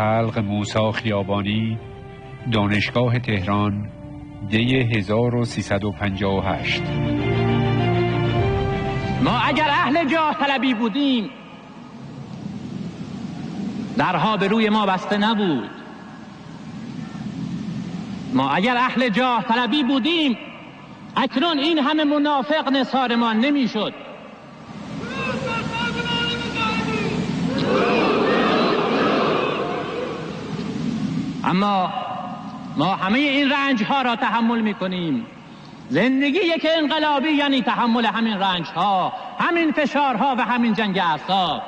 خلق موسی خیابانی، دانشگاه تهران، دی 1358. ما اگر اهل جاه طلبی بودیم درها به روی ما بسته نبود. ما اگر اهل جاه طلبی بودیم اکنون این همه منافق نثار ما نمیشد. اما ما همه این رنج ها را تحمل می کنیم. زندگی یک انقلابی یعنی تحمل همین رنج ها، همین فشارها و همین جنگ اعصاب.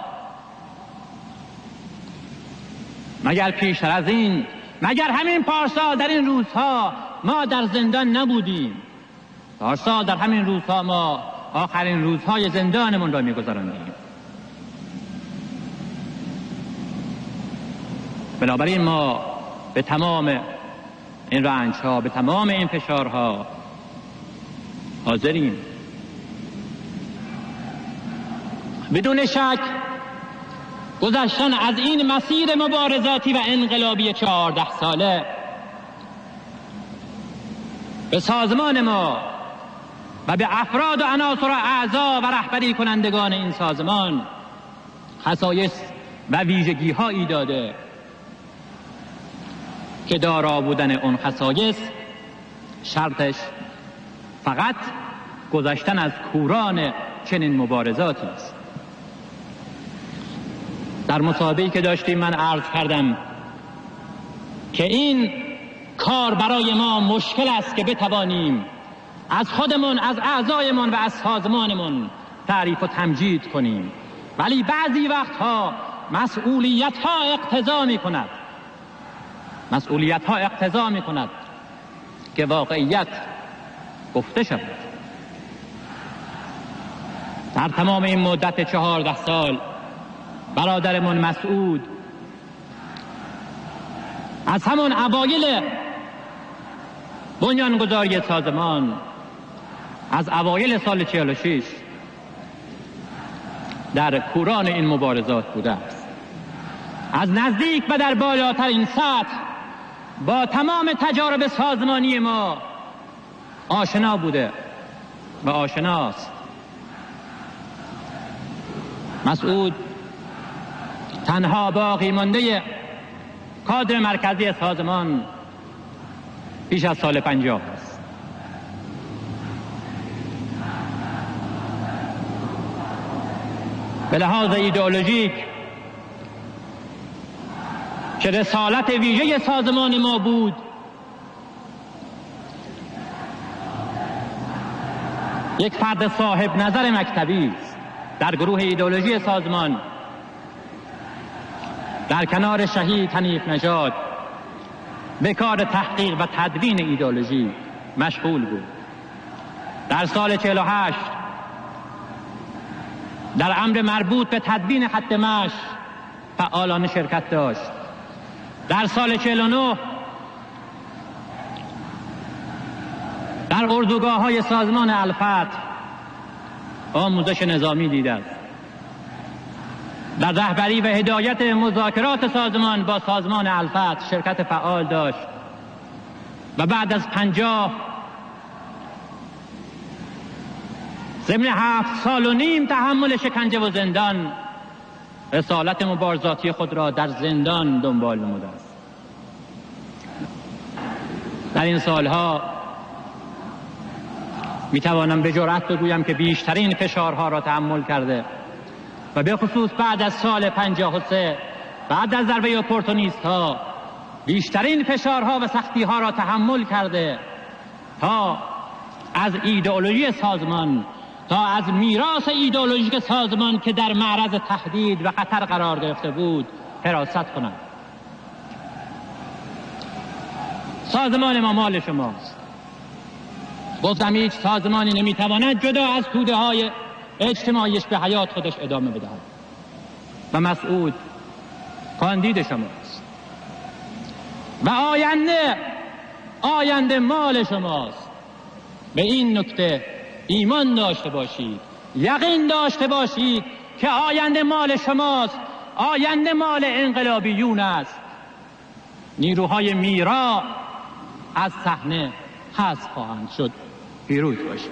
مگر پیشتر از این، مگر همین پارسال در این روزها ما در زندان نبودیم؟ پارسال در همین روزها ما آخرین روزهای زندانمون را می‌گذراندیم. بنابراین ما به تمام این رنج‌ها، به تمام این فشارها حاضریم. بدون شک گذشتن از این مسیر مبارزاتی و انقلابی 14 ساله به سازمان ما و به افراد و عناصر و اعضا و رهبری کنندگان این سازمان خصایص و ویژگی‌هایی داده که دارا بودن اون خصایص شرطش فقط گذشتن از کوران چنین مبارزاتی است. در مصاحبه‌ای که داشتیم من عرض کردم که این کار برای ما مشکل است که بتوانیم از خودمون، از اعضایمون و از سازمانمون تعریف و تمجید کنیم، ولی بعضی وقتها مسئولیت‌ها اقتضا می‌کند که واقعیت گفته شود. در تمام این مدت 14 سال برادرمون مسعود از همون اوایل بنیانگذاری سازمان، از اوایل سال 46 در کوران این مبارزات بوده است. از نزدیک و در بالاترین سطح با تمام تجارب سازمانی ما آشنا بوده و آشناست. مسعود تنها باقی مانده کادر مرکزی سازمان بیش از سال 50 است. به لحاظ ایدئولوژیک که رسالت ویژه سازمان ما بود، یک فرد صاحب نظر مکتبی است در گروه ایدئولوژی سازمان. در کنار شهید حنیف نژاد به کار تحقیق و تدوین ایدئولوژی مشغول بود. در سال 48 در امر مربوط به تدوین خط مشی فعالانه شرکت داشت. در سال 49 در اردوگاه‌های سازمان الفتح آموزش نظامی دیده است. در رهبری و هدایت مذاکرات سازمان با سازمان الفتح شرکت فعال داشت و بعد از 50 ضمن 7 سال و نیم تحمل شکنجه و زندان رسالت مبارزاتی خود را در زندان دنبال نموده است. در این سالها میتوانم به جرأت بگویم که بیشترین فشارها را تحمل کرده و به خصوص بعد از سال 53 بعد از ضربه اپورتونیست ها بیشترین فشارها و سختی ها را تحمل کرده تا از ایدئولوژی سازمان، تا از میراث ایدئولوژیک سازمان که در معرض تهدید و خطر قرار گرفته بود حراست کنند. سازمان ما مال شماست. گفتم هیچ سازمانی نمیتواند جدا از توده های اجتماعیش به حیات خودش ادامه بدهد و مسعود کاندید شماست و آینده مال شماست. به این نکته ایمان داشته باشید، یقین داشته باشید که آینده مال شماست، آینده مال انقلابیون است، نیروهای میرا از صحنه حذف خواهند شد. پیروز باشید.